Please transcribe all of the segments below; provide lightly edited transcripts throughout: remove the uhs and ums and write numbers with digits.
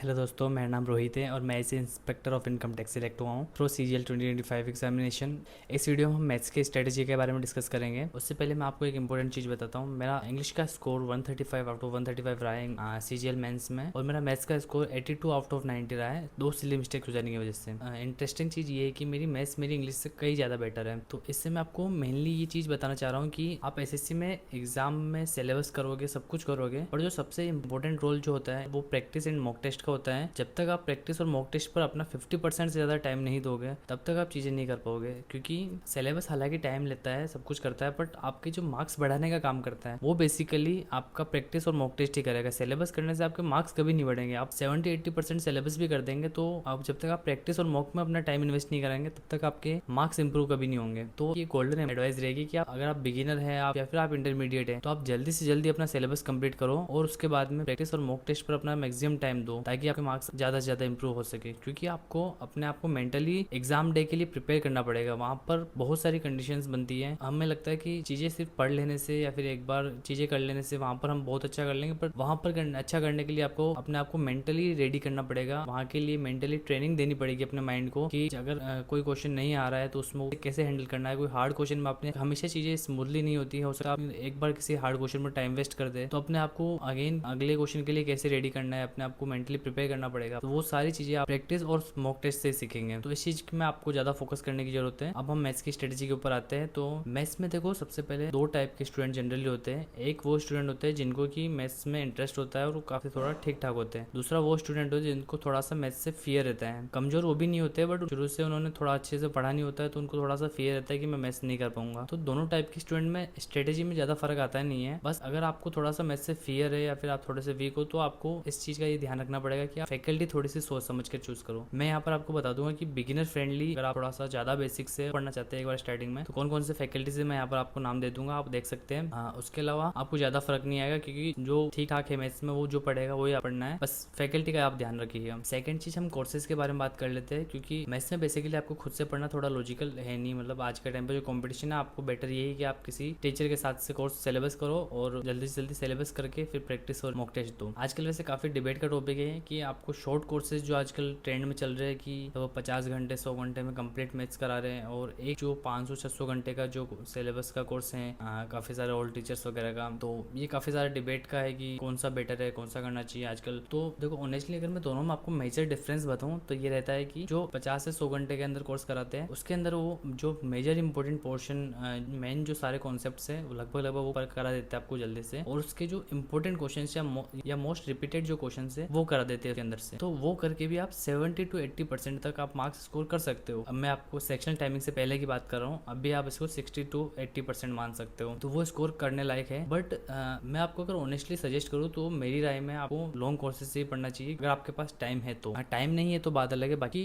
Hello दोस्तों, मेरा नाम रोहित है और मैं इसे inspector of income tax select हुआ हूँ थ्रू CGL 2025 एग्जामिनेशन। इस वीडियो में हम मैथ्स के स्ट्रेटजी के बारे में डिस्कस करेंगे। उससे पहले मैं आपको एक इंपॉर्टेंट चीज़ बताता हूँ। मेरा इंग्लिश का स्कोर 135 आउट ऑफ 135 रहा है CGL मेंस में, और मेरा मैथ्स का स्कोर 82 आउट ऑफ 90 रहा है, 2 सिली मिस्टेक हो जाने की वजह से। इंटरेस्टिंग चीज़ ये है कि मेरी मैथ्स मेरी इंग्लिश से कई ज़्यादा बेटर है। तो इससे मैं आपको मेनली ये चीज़ बताना चाह रहा हूँ कि आप SSC में एग्जाम में सिलेबस करोगे, सब कुछ करोगे, और जो सबसे इंपॉर्टेंट रोल जो होता है वो प्रैक्टिस एंड मॉक टेस्ट का होता है। जब तक आप प्रैक्टिस और मॉक टेस्ट पर अपना 50% से ज़्यादा टाइम नहीं दोगे तब तक आप चीज़ें नहीं कर पाओगे, क्योंकि सिलेबस हालांकि टाइम लेता है, सब कुछ करता है, बट आपके जो मार्क्स बढ़ाने का काम करता है वो बेसिकली आपका प्रैक्टिस और मॉक टेस्ट ही करेगा। सिलेबस करने से आपके मार्क्स कभी नहीं बढ़ेंगे। आप 70-80% सिलेबस भी कर देंगे तो आप जब तक आप प्रैक्टिस और मॉक में अपना टाइम इन्वेस्ट नहीं करेंगे तब तक आपके मार्क्स इंप्रूव कभी नहीं होंगे। तो ये गोल्डन एडवाइस रहेगी कि आप अगर आप बिगिनर हैं आप या फिर आप इंटरमीडिएट हैं तो आप जल्दी से जल्दी अपना सिलेबस कंप्लीट करो और उसके बाद में प्रैक्टिस और मॉक टेस्ट पर अपना मैक्सिमम टाइम दो, ताकि आपके मार्क्स ज़्यादा से ज़्यादा इंप्रूव हो सके। क्योंकि आपको अपने आप को मेंटली एग्जाम डे के लिए प्रिपेयर करना पड़ेगा। वहाँ पर बहुत सारी कंडीशंस बनती है। हमें लगता है कि चीज़ें सिर्फ पढ़ लेने से या फिर एक बार चीज़ें कर लेने से वहाँ पर हम बहुत अच्छा कर लेंगे, पर वहाँ पर अच्छा करने के लिए आपको अपने आप को मेंटली रेडी करना पड़ेगा। वहाँ के लिए मेंटली ट्रेनिंग देनी पड़ेगी अपने माइंड को कि अगर कोई क्वेश्चन नहीं आ रहा है तो उसमें कैसे हैंडल करना है। कोई हार्ड क्वेश्चन में आपने हमेशा चीज़ें स्मूथली नहीं होती है, हो सकता है आप एक बार किसी हार्ड क्वेश्चन में टाइम वेस्ट कर दे, तो अपने आप को अगेन अगले क्वेश्चन के लिए कैसे रेडी करना है, अपने आप को मेंटली प्रिपेयर करना पड़ेगा। तो वो सारी चीज़ें आप प्रैक्टिस और मॉक टेस्ट से सीखेंगे। तो इस चीज़ में आपको ज़्यादा फोकस करने की जरूरत है। अब हम मैथ्स की स्ट्रेटेजी के ऊपर आते हैं। तो मैथ्स में देखो, सबसे पहले दो टाइप के स्टूडेंट जनरली होते हैं। एक वो स्टूडेंट होते हैं जिनको कि मैथ्स में इंटरेस्ट होता है और वो काफ़ी थोड़ा ठीक ठाक होते हैं। दूसरा वो स्टूडेंट होता है जिनको थोड़ा सा मैथ्स से फियर रहता है। कमजोर वो भी नहीं होते, बट शुरू से उन्होंने थोड़ा अच्छे से पढ़ा नहीं होता है तो उनको थोड़ा सा फियर रहता है कि मैं मैथ्स नहीं कर पाऊंगा। तो दोनों टाइप के स्टूडेंट में स्ट्रेटेजी में ज़्यादा फर्क आता नहीं है। बस अगर आपको थोड़ा सा मैथ्स से फियर है या फिर आप थोड़े से वीक हो तो आपको इस चीज़ का ये ध्यान रखना पड़ेगा कि आप फैकल्टी थोड़ी सी सोच समझ कर चूज करो। मैं यहाँ पर आपको बता दूंगा कि बिगिनर फ्रेंडली, अगर आप थोड़ा सा ज्यादा बेसिक से पढ़ना चाहते हैं एक बार स्टार्टिंग में, तो कौन कौन से फैकल्टी से मैं यहाँ पर आपको नाम दे दूंगा, आप देख सकते हैं। उसके अलावा आपको ज्यादा फर्क नहीं आएगा, क्योंकि जो ठीक ठाक है मैथ्स में वो जो पढ़ेगा वही आप पढ़ना है, बस फैकल्टी का आप ध्यान रखिएगा। सेकंड चीज हम कोर्सेज के बारे में बात कर लेते हैं, क्योंकि मैथ्स में बेसिकली आपको खुद से पढ़ना थोड़ा लॉजिकल है नहीं। मतलब आज के टाइम पे जो कॉम्पिटिशन है, आपको बेटर यही कि आप किसी टीचर के साथ से कोर्स सिलेबस करो और जल्दी से जल्दी सिलेबस करके फिर प्रैक्टिस और मॉक टेस्ट दो। आजकल वैसे काफी डिबेट का टॉपिक है कि आपको शॉर्ट कोर्सेज जो आजकल ट्रेंड में चल रहे हैं कि तो 50 घंटे 100 घंटे में कंप्लीट मैथ्स करा रहे हैं, और एक जो 500-600 घंटे का जो सिलेबस का कोर्स है काफ़ी सारे ओल्ड टीचर्स वगैरह का। तो ये काफ़ी सारा डिबेट का है कि कौन सा बेटर है, कौन सा करना चाहिए आजकल। तो देखो, ऑनेस्टली अगर मैं दोनों में आपको मेजर डिफरेंस बताऊं तो ये रहता है कि जो 50 से 100 घंटे के अंदर कोर्स कराते हैं उसके अंदर वो जो मेजर इंपॉर्टेंट पोर्शन, मेन जो सारे कॉन्सेप्ट है वो लगभग वो करा देते हैं आपको जल्दी से, और उसके जो इंपॉर्टेंट क्वेश्चन या मोस्ट रिपीटेड जो क्वेश्चन है वो करा देते हैं उसके अंदर से। तो वो करके भी आप 70-80% तक आप मार्क्स स्कोर कर सकते हो। अब मैं आपको सेक्शन टाइमिंग से पहले की बात कर रहा हूँ, अभी आप इसको 60-80% मान सकते हो, तो वो स्कोर करने लायक है। बट मैं आपको अगर ऑनेस्टली सजेस्ट करूँ तो मेरी राय में आपको लॉन्ग कोर्सेज से ही पढ़ना चाहिए, अगर आपके पास टाइम है तो। टाइम नहीं है तो बात अलग है, बाकी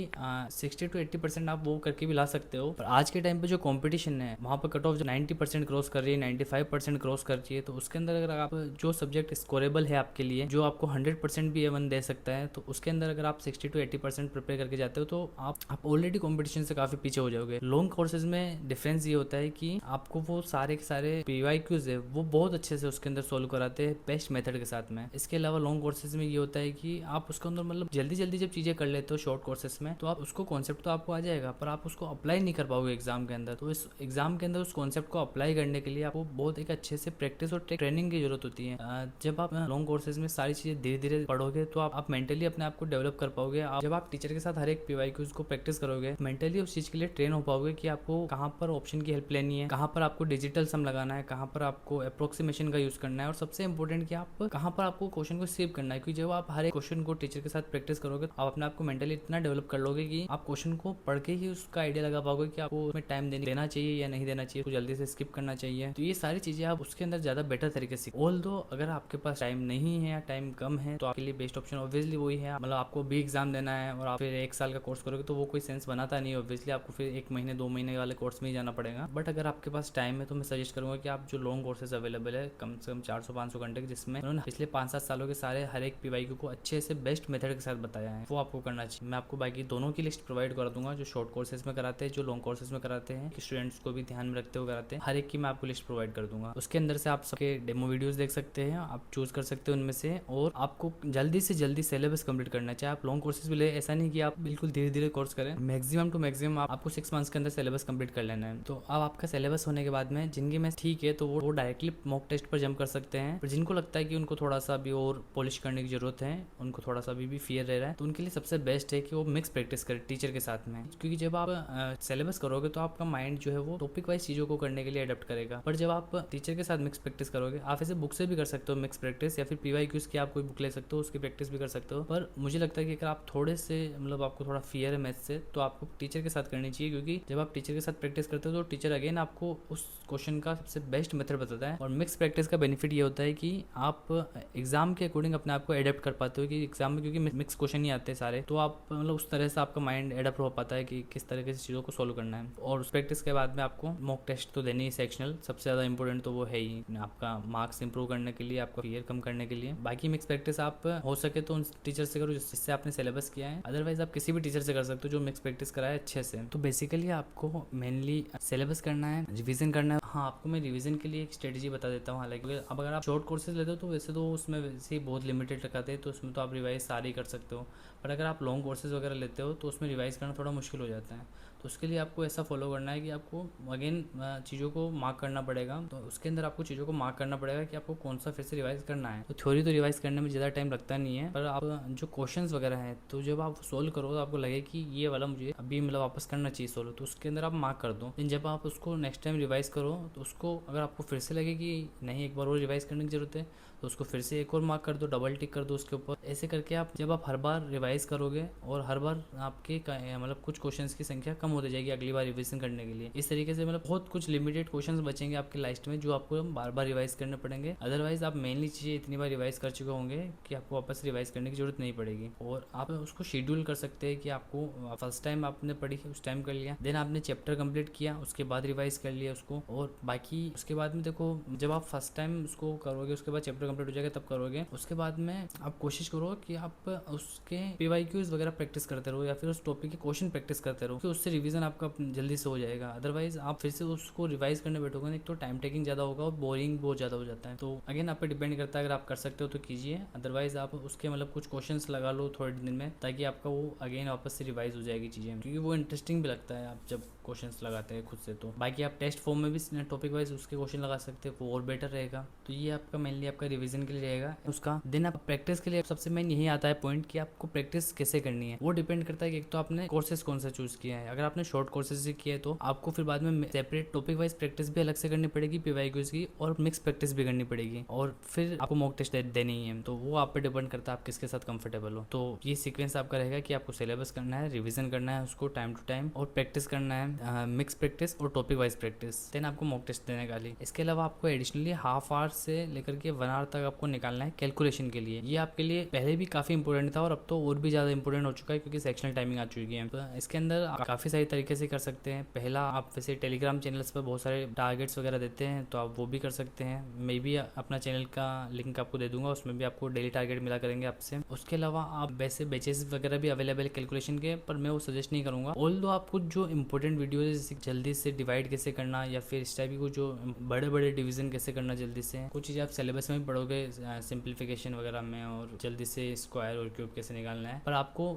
60-80% आप वो करके भी ला सकते हो। पर आज के टाइम पे जो कॉम्पिटिशन है वहाँ पर कट ऑफ 90% क्रॉस कर रही है, 95% क्रॉस कर रही है, तो उसके अंदर अगर आप जो सब्जेक्ट स्कोरेबल है आपके लिए, जो आपको 100% भी A1 दे सकता है, तो उसके अंदर अगर आप 60-80% प्रिपेयर करके जाते हो तो आप ऑलरेडी कंपटीशन से काफी पीछे हो जाओगे। लॉन्ग कोर्सेज में डिफरेंस ये होता है कि आपको वो सारे के सारे PYQs है वो बहुत अच्छे से उसके अंदर सोल्व कराते हैं बेस्ट मेथड के साथ में। इसके अलावा लॉन्ग कोर्सेज में ये होता है कि आप उसके अंदर मतलब जल्दी जल्दी जब चीजें कर लेते हो शॉर्ट कोर्सेज में, तो आप उसको कॉन्सेप्ट तो आपको आ जाएगा पर आप उसको अप्लाई नहीं कर पाओगे एग्जाम के अंदर। तो इस एग्जाम के अंदर उस कॉन्सेप्ट को अप्लाई करने के लिए आपको बहुत एक अच्छे से प्रैक्टिस और ट्रेनिंग की जरूरत होती है। जब आप लॉन्ग कोर्सेज में सारी चीजें धीरे धीरे पढ़ोगे तो आप मेंटली अपने आप को डेवलप कर पाओगे। जब आप टीचर के साथ हर एक PYQs को प्रैक्टिस करोगे, मेंटली उस चीज के लिए ट्रेन हो पाओगे कि आपको कहाँ पर ऑप्शन की हेल्प लेनी है, कहाँ पर आपको डिजिटल सम लगाना है, कहाँ पर आपको अप्रोक्सीमेशन का यूज करना है, और सबसे इंपॉर्टेंट कि आप कहाँ पर आपको क्वेश्चन को सेव करना है। क्योंकि जब आप हर एक क्वेश्चन को टीचर के साथ प्रैक्टिस करोगे आप अपने आप को मेंटली इतना डेवलप कर लोगे कि आप क्वेश्चन को पढ़ के ही उसका आइडिया लगा पाओगे कि आपको उसमें टाइम देना चाहिए या नहीं देना चाहिए, तो जल्दी से स्किप करना चाहिए। तो ये सारी चीजें आप उसके अंदर ज्यादा बेटर तरीके से, ऑल दो अगर आपके पास टाइम नहीं है या टाइम कम है तो आपके लिए बेस्ट ऑप्शन ऑब्वियसली वही है। मतलब आपको भी एग्जाम देना है और आप फिर 1 साल का कोर्स करोगे तो वो कोई सेंस बनाता नहीं है। ऑब्वियसली आपको फिर 1 महीने 2 महीने वाले कोर्स में ही जाना पड़ेगा। बट अगर आपके पास टाइम है तो मैं सजेस्ट करूंगा कि आप जो लॉन्ग कोर्सेज अवेलेबल है कम से कम 400-500 घंटे के, जिसमें उन्होंने पिछले 5-7 सालों के सारे हर एक PYQ को अच्छे से बेस्ट मेथड के साथ बताया है, वो आपको करना चाहिए। मैं आपको बाकी दोनों की लिस्ट प्रोवाइड कर दूंगा, जो शॉर्ट कोर्सेज में कराते हैं, जो लॉन्ग कोर्सेज में कराते हैं, स्टूडेंट्स को भी ध्यान में रखते हुए कराते हैं, हर एक की मैं आपको लिस्ट प्रोवाइड कर दूंगा। उसके अंदर से आप सबके डेमो वीडियोस देख सकते हैं, आप चूज कर सकते हैं उनमें से, और आपको जल्दी से जल्दी सिलेबस कंप्लीट करना है। चाहे आप लॉन्ग कोर्सेज भी ले, ऐसा नहीं कि आप बिल्कुल धीरे धीरे कोर्स करें, मैक्सिमम टू मैक्सिमम आपको 6 मंथ्स के अंदर सिलेबस कंप्लीट कर लेना है। तो अब आपका सिलेबस होने के बाद में जिनकी में ठीक है तो वो डायरेक्टली मॉक टेस्ट पर जंप कर सकते हैं। पर जिनको लगता है कि उनको थोड़ा सा भी और पॉलिश करने की जरूरत है, उनको थोड़ा सा भी फियर रह रहा है, तो उनके लिए सबसे बेस्ट है कि वो मिक्स प्रैक्टिस करें टीचर के साथ में। क्योंकि जब आप सिलेबस करोगे तो आपका माइंड जो है वो टॉपिक वाइज चीजों को करने के लिए अडेप्ट करेगा। पर जब आप टीचर के साथ मिक्स प्रैक्टिस करोगे, आप ऐसे बुक से भी कर सकते हो मिक्स प्रैक्टिस, या फिर PYQs की आप कोई बुक ले सकते हो, उसकी प्रैक्टिस भी कर सकते हो। पर मुझे लगता है कि अगर आप थोड़े से मतलब आपको थोड़ा फियर है मैथ से, तो आपको टीचर के साथ करनी चाहिए। क्योंकि जब आप टीचर के साथ प्रैक्टिस करते हो तो टीचर अगेन आपको उस क्वेश्चन का सबसे बेस्ट मेथड बताता है। और मिक्स प्रैक्टिस का बेनिफिट ये होता है कि आप एग्जाम के अकॉर्डिंग अपने आप को एडेप्ट कर पाते हो। कि एग्जाम में क्योंकि मिक्स क्वेश्चन ही आते हैं सारे, तो आप मतलब उस तरह से आपका माइंड एडेप्ट हो पाता है कि किस तरह से चीज़ों को सोल्व करना है। और उस प्रैक्टिस के बाद में आपको मॉक टेस्ट तो देनी ही सेक्शनल, सबसे ज़्यादा इंपॉर्टेंट तो वो है ही आपका मार्क्स इंप्रूव करने के लिए, आपका फियर कम करने के लिए। बाकी मिक्स प्रैक्टिस आप हो सके तो उन टीचर से करो जिससे आपने सिलेबस किया है, अदरवाइज आप किसी भी टीचर से कर सकते हो जो मिक्स प्रैक्टिस कराए अच्छे से। तो बेसिकली आपको मेनली सिलेबस करना है, रिवीजन करना है। हाँ, आपको मैं रिवीजन के लिए एक स्ट्रेटजी बता देता हूँ। हालांकि अब अगर आप शॉर्ट कोर्सेज लेते हो तो वैसे तो उसमें वैसे ही बहुत लिमिटेड रखाते हैं, तो उसमें तो आप रिवाइज सारे ही कर सकते हो। पर अगर आप लॉन्ग कोर्सेज वगैरह लेते हो तो उसमें रिवाइज करना थोड़ा मुश्किल हो जाता है। तो उसके लिए आपको ऐसा फॉलो करना है कि आपको अगेन चीज़ों को मार्क करना पड़ेगा। तो उसके अंदर आपको चीज़ों को मार्क करना पड़ेगा कि आपको कौन सा फिर से रिवाइज करना है। तो थ्योरी तो रिवाइज करने में ज़्यादा टाइम लगता नहीं है, पर आप जो क्वेश्चंस वगैरह हैं तो जब आप सोल्व करो तो आपको लगे कि ये वाला मुझे अभी मतलब वापस करना चाहिए सोल्व, तो उसके अंदर आप मार्क कर दो। लेकिन जब आप उसको नेक्स्ट टाइम रिवाइज करो तो उसको अगर आपको फिर से लगे कि नहीं एक बार और रिवाइज करने की जरूरत है, तो उसको फिर से एक और मार्क कर दो, डबल टिक कर दो उसके ऊपर। ऐसे करके आप जब आप हर बार रिवाइज करोगे और हर बार आपके मतलब कुछ क्वेश्चंस की संख्या कम होती जाएगी अगली बार रिवीजन करने के लिए। इस तरीके से मतलब बहुत कुछ लिमिटेड क्वेश्चंस बचेंगे आपके लास्ट में जो आपको बार बार रिवाइज करने पड़ेंगे। अदरवाइज आप मेनली चीज़ें इतनी बार रिवाइज कर चुके होंगे कि आपको वापस रिवाइज करने की जरूरत नहीं पड़ेगी। और आप उसको शेड्यूल कर सकते हैं कि आपको फर्स्ट टाइम आपने पढ़ी उस टाइम कर लिया, देन आपने चैप्टर कंप्लीट किया, उसके बाद रिवाइज कर लिया उसको। और बाकी उसके बाद में देखो, जब आप फर्स्ट टाइम उसको करोगे उसके बाद चैप्टर कंप्लीट हो जाएगा तब करोगे। उसके बाद में आप कोशिश करो कि आप उसके PYQs वगैरह प्रैक्टिस करते रहो, या फिर उस टॉपिक के क्वेश्चन प्रैक्टिस करते रहो, कि उससे रिवीजन आपका जल्दी से हो जाएगा। अदरवाइज आप फिर से उसको रिवाइज करने बैठोगे ना, एक तो टाइम टेकिंग ज़्यादा होगा और बोरिंग बहुत ज़्यादा हो जाता है। तो अगेन आप पे डिपेंड करता है, अगर आप कर सकते हो तो कीजिए, अदरवाइज आप उसके मतलब कुछ क्वेश्चंस लगा लो थोड़े दिन में, ताकि आपका वो अगेन वापस से रिवाइज हो जाएगी चीज़ें, क्योंकि वो इंटरेस्टिंग भी लगता है आप जब क्वेश्चंस लगाते हैं खुद से। तो बाकी आप टेस्ट फॉर्म में भी टॉपिक वाइज उसके क्वेश्चन लगा सकते हो, वो और बेटर रहेगा। तो ये आपका मेनली आपका रिवीजन के लिए रहेगा। उसका दिन आप प्रैक्टिस के लिए सबसे मेन यही आता है पॉइंट कि आपको प्रैक्टिस कैसे करनी है। वो डिपेंड करता है कि एक तो आपने कोर्सेज कौन सा चूज किया है। अगर आपने शॉर्ट कोर्सेज से किया है तो आपको फिर बाद में सेपरेट टॉपिक वाइज प्रैक्टिस भी अलग से करनी पड़ेगी PYQs की, और मिक्स प्रैक्टिस भी करनी पड़ेगी, और फिर आपको मॉक टेस्ट देनी है। तो वो आप पे डिपेंड करता है आप किसके साथ कंफर्टेबल हो। तो ये सीक्वेंस आपका रहेगा कि आपको सिलेबस करना है, रिविजन करना है उसको टाइम टू टाइम, और प्रैक्टिस करना है मिक्स प्रैक्टिस और टॉपिक वाइज प्रैक्टिस, देन आपको मॉक टेस्ट देने का। इसके अलावा आपको एडिशनली हाफ आवर से लेकर के 1 आवर तक आपको निकालना है कैलकुलेशन के लिए। ये आपके लिए पहले भी काफी इंपॉर्टेंट था और अब तो और भी ज्यादा इंपॉर्टेंट हो चुका है, क्योंकि सेक्शनल टाइमिंग आ चुकी है। तो इसके अंदर आप काफी सारी तरीके से कर सकते हैं। पहला, आप वैसे टेलीग्राम चैनल्स पर बहुत सारे टारगेट्स वगैरह देते हैं, तो आप वो भी कर सकते हैं। मे बी अपना चैनल का लिंक आपको दे दूंगा, उसमें भी आपको डेली टारगेट मिला करेंगे आपसे। उसके अलावा आप वैसे बैचेस वगैरह भी अवेलेबल है कैलकुलेशन के, पर मैं वो सजेस्ट नहीं करूंगा। ऑल्दो आप कुछ जो इंपॉर्टेंट वीडियो जैसे जल्दी से डिवाइड कैसे करना, या फिर इस टाइप की कुछ जो बड़े बड़े डिवीजन कैसे करना जल्दी से, कुछ चीज़ें आप सिलेबस में भी पढ़ोगे सिंप्लीफिकेशन वगैरह में, और जल्दी से स्क्वायर और क्यूब कैसे निकालना है। पर आपको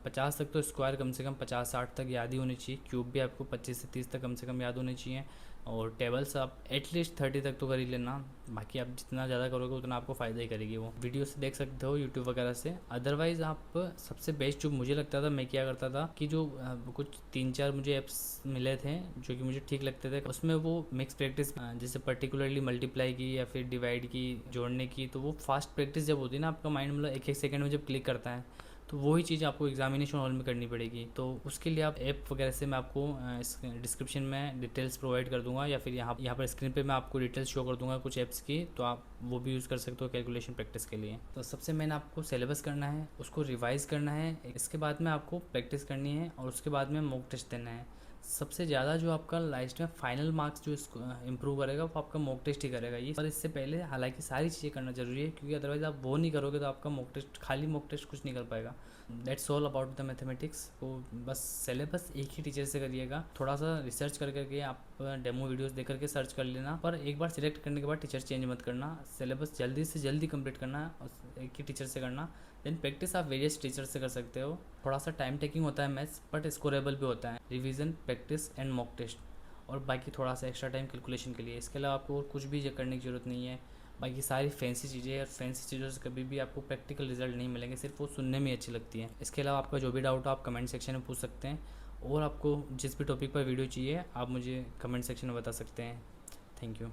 50 तक तो स्क्वायर कम से कम 50-60 तक याद ही होनी चाहिए, क्यूब भी आपको 25 से 30 तक कम से कम याद होने चाहिए, और टेबल्स आप एटलीस्ट 30 तक तो कर ही लेना। बाकी आप जितना ज़्यादा करोगे उतना आपको फ़ायदा ही करेगी। वो वीडियो से देख सकते हो यूट्यूब वगैरह से। अदरवाइज आप सबसे बेस्ट जो मुझे लगता था, मैं क्या करता था कि जो कुछ 3-4 मुझे ऐप्स मिले थे जो कि मुझे ठीक लगते थे, उसमें वो मिक्स प्रैक्टिस जैसे पर्टिकुलरली मल्टीप्लाई की या फिर डिवाइड की, जोड़ने की, तो वो फास्ट प्रैक्टिस जब होती है ना, आपका माइंड मतलब 1-1 सेकंड में जब क्लिक करता है, तो वही चीज़ आपको एग्जामिनेशन हॉल में करनी पड़ेगी। तो उसके लिए आप ऐप वगैरह से मैं आपको डिस्क्रिप्शन में डिटेल्स प्रोवाइड कर दूंगा, या फिर यहाँ पर स्क्रीन पे मैं आपको डिटेल्स शो कर दूंगा कुछ ऐप्स की, तो आप वो भी यूज़ कर सकते हो कैलकुलेशन प्रैक्टिस के लिए। तो सबसे मेन आपको सिलेबस करना है, उसको रिवाइज करना है, इसके बाद में आपको प्रैक्टिस करनी है, और उसके बाद में मॉक टेस्ट देना है। सबसे ज़्यादा जो आपका लास्ट में फाइनल मार्क्स जो इसको इंप्रूव करेगा वो आपका मॉक टेस्ट ही करेगा। ये पर इससे पहले हालांकि सारी चीज़ें करना जरूरी है, क्योंकि अदरवाइज आप वो नहीं करोगे तो आपका मॉक टेस्ट, खाली मॉक टेस्ट कुछ नहीं कर पाएगा। That's all about the mathematics. तो बस सिलेबस एक ही टीचर से करिएगा, थोड़ा सा रिसर्च कर करके आप डेमो वीडियोस देख करके सर्च कर लेना, पर एक बार सिलेक्ट करने के बाद टीचर चेंज मत करना। सिलेबस जल्दी से जल्दी कंप्लीट करना, और एक ही टीचर से करना, देन प्रैक्टिस आप वेरियस टीचर से कर सकते हो। थोड़ा सा टाइम टेकिंग होता है मैथ्स, बट स्कोरेबल भी होता है। Revision, practice and mock test, और बाकी थोड़ा सा एक्स्ट्रा टाइम कैलकुलेशन के लिए। इसके अलावा आपको और कुछ भी करने की ज़रूरत नहीं है। बाकी सारी फैंसी चीज़ें, और फैंसी चीज़ों से कभी भी आपको प्रैक्टिकल रिजल्ट नहीं मिलेंगे, सिर्फ वो सुनने में अच्छी लगती हैं। इसके अलावा आपका जो भी डाउट हो आप कमेंट सेक्शन में पूछ सकते हैं, और आपको जिस भी टॉपिक पर वीडियो चाहिए आप मुझे कमेंट सेक्शन में बता सकते हैं। Thank you.